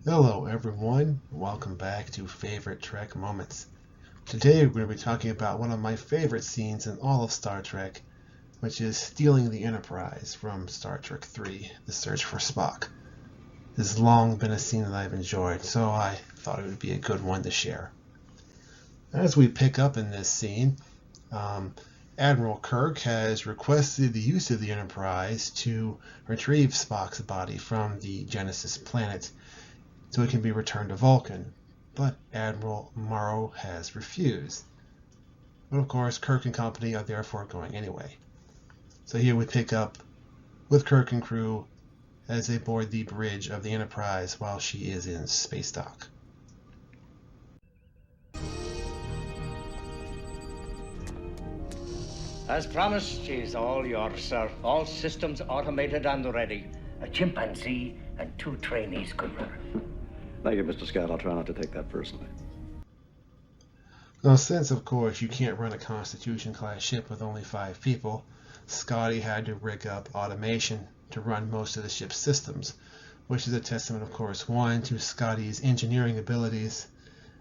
Hello everyone, welcome back to Favorite Trek Moments. Today we're going to be talking about one of my favorite scenes in all of Star Trek, which is stealing the Enterprise from Star Trek 3, The Search for Spock. This has long been a scene that I've enjoyed, so I thought it would be a good one to share. As we pick up in this scene, Admiral Kirk has requested the use of the Enterprise to retrieve Spock's body from the Genesis planet so it can be returned to Vulcan, but Admiral Morrow has refused. But of course, Kirk and company are therefore going anyway. So here we pick up with Kirk and crew as they board the bridge of the Enterprise while she is in space dock. As promised, she's all yours, sir. All systems automated and ready. A chimpanzee and 2 trainees, Goodwin. Thank you, Mr. Scott. I'll try not to take that personally. Now, since, of course, you can't run a Constitution-class ship with only 5 people, Scotty had to rig up automation to run most of the ship's systems, which is a testament, of course, one, to Scotty's engineering abilities,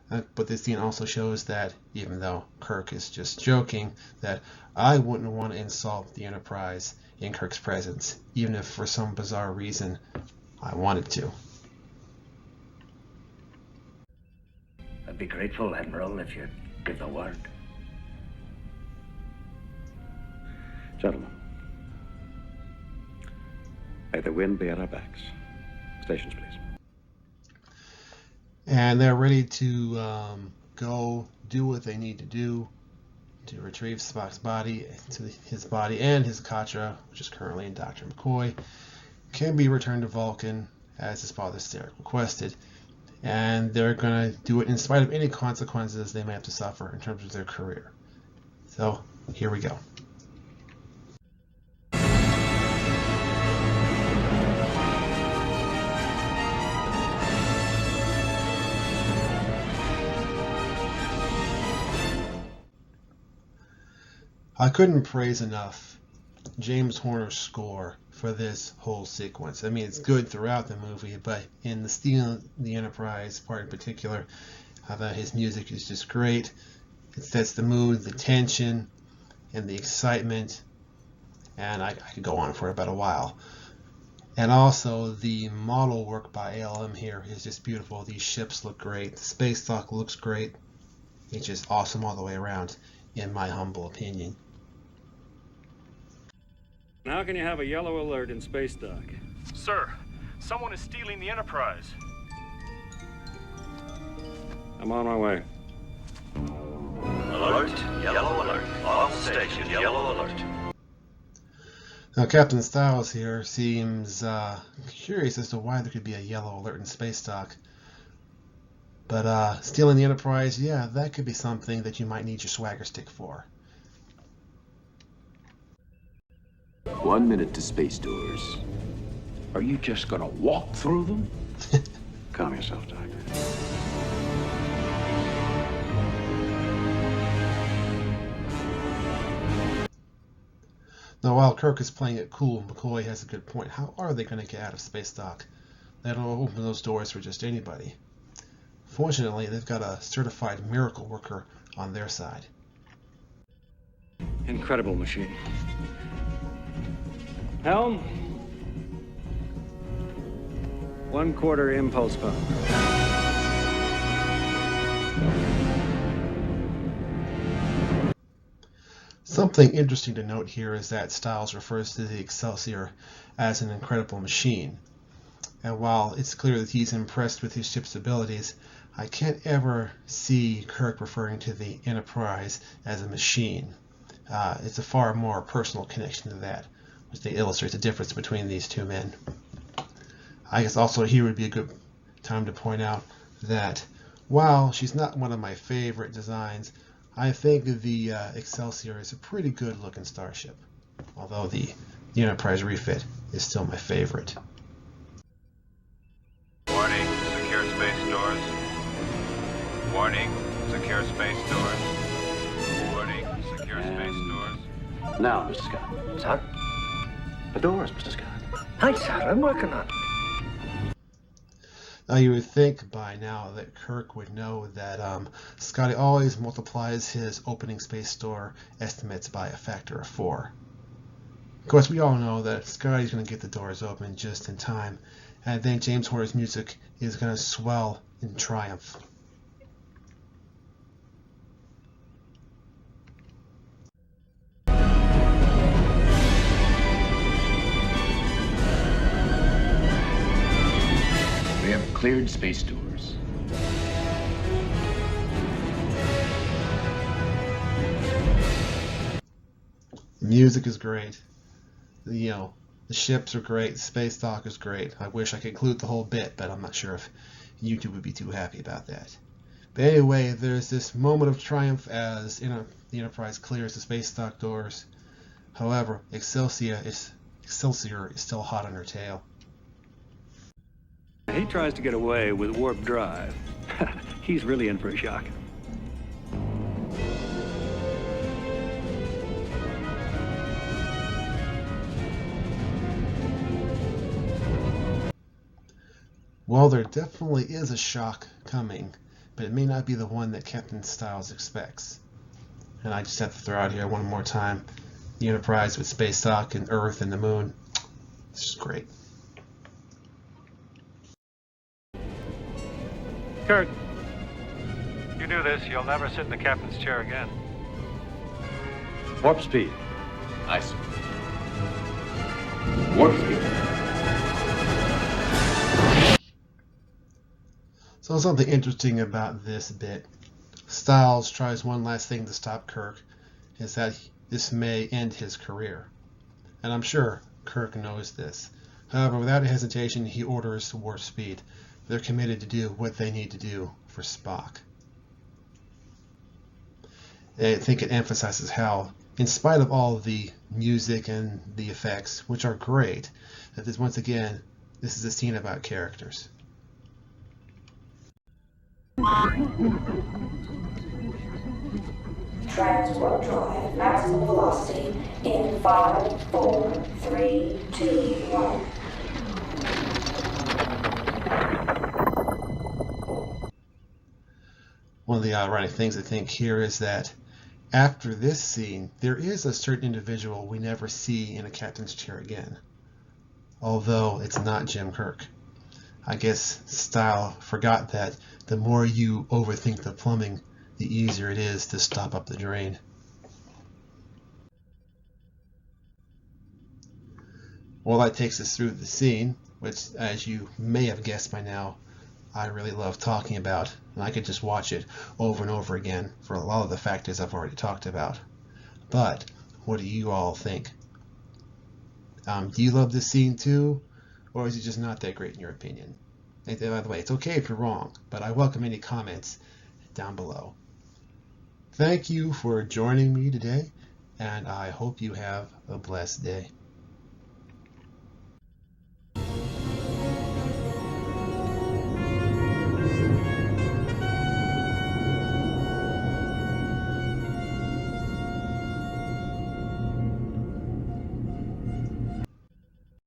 but this scene also shows that, even though Kirk is just joking, that I wouldn't want to insult the Enterprise in Kirk's presence, even if for some bizarre reason I wanted to. I'd be grateful, Admiral, if you'd give the word. Gentlemen, may the wind be at our backs. Stations, please. And they're ready to go do what they need to do to retrieve Spock's body, his body and his Katra, which is currently in Dr. McCoy, can be returned to Vulcan as his father Sarek requested. And they're going to do it in spite of any consequences they may have to suffer in terms of their career. So, here we go. I couldn't praise enough James Horner's score for this whole sequence. I mean, it's good throughout the movie, but in the Stealing the Enterprise part in particular, I thought his music is just great. It sets the mood, the tension, and the excitement, and I could go on for about a while. And also, the model work by ALM here is just beautiful. These ships look great. The space dock looks great. It's just awesome all the way around, in my humble opinion. How can you have a yellow alert in space dock? Sir, someone is stealing the Enterprise. I'm on my way. Alert, yellow alert. All stations, yellow alert. Now, Captain Styles here seems curious as to why there could be a yellow alert in space dock. But stealing the Enterprise, yeah, that could be something that you might need your swagger stick for. 1 minute to space doors. Are you just gonna walk through them? Calm yourself, Doctor. Now, while Kirk is playing it cool, McCoy has a good point. How are they going to get out of space dock? They don't open those doors for just anybody. Fortunately, they've got a certified miracle worker on their side. Incredible machine. Helm. 1/4 impulse power. Something interesting to note here is that Styles refers to the Excelsior as an incredible machine. And while it's clear that he's impressed with his ship's abilities, I can't ever see Kirk referring to the Enterprise as a machine. It's a far more personal connection to that, which illustrates the difference between these two men. I guess also here would be a good time to point out that while she's not one of my favorite designs, I think the Excelsior is a pretty good looking starship, although the Enterprise refit is still my favorite. Warning, secure space doors. Warning, secure space doors. Warning, secure space doors. Now, Mr. Scott. Sir? The doors, Mr. Scott. Hi, sir. I'm working on it. Now you would think by now that Kirk would know that Scotty always multiplies his opening space door estimates by a factor of 4. Of course, we all know that Scotty's going to get the doors open just in time, and then James Horner's music is going to swell in triumph. We have cleared space doors. The music is great. The ships are great. The space dock is great. I wish I could include the whole bit, but I'm not sure if YouTube would be too happy about that. But anyway, there's this moment of triumph as the Enterprise clears the space dock doors. However, Excelsior is still hot on her tail. He tries to get away with warp drive. He's really in for a shock. Well, there definitely is a shock coming, but it may not be the one that Captain Styles expects. And I just have to throw out here one more time, the Enterprise with space dock and Earth and the Moon. This is great. Kirk, you do this, you'll never sit in the captain's chair again. Warp speed. I see. Warspeed. So something interesting about this bit. Styles tries one last thing to stop Kirk, is that this may end his career. And I'm sure Kirk knows this. However, without hesitation, he orders Warspeed. They're committed to do what they need to do for Spock. I think it emphasizes how, in spite of all the music and the effects, which are great, that this, once again, this is a scene about characters. Transport drive, maximum velocity in 5, 4, 3, 2, 1. One of the ironic things I think here is that after this scene, there is a certain individual we never see in a captain's chair again. Although it's not Jim Kirk. I guess Style forgot that the more you overthink the plumbing, the easier it is to stop up the drain. Well, that takes us through the scene, which, as you may have guessed by now, I really love talking about, and I could just watch it over and over again for a lot of the factors I've already talked about. But what do you all think? Do you love this scene too, or is it just not that great in your opinion? And by the way, it's okay if you're wrong, but I welcome any comments down below. Thank you for joining me today, and I hope you have a blessed day.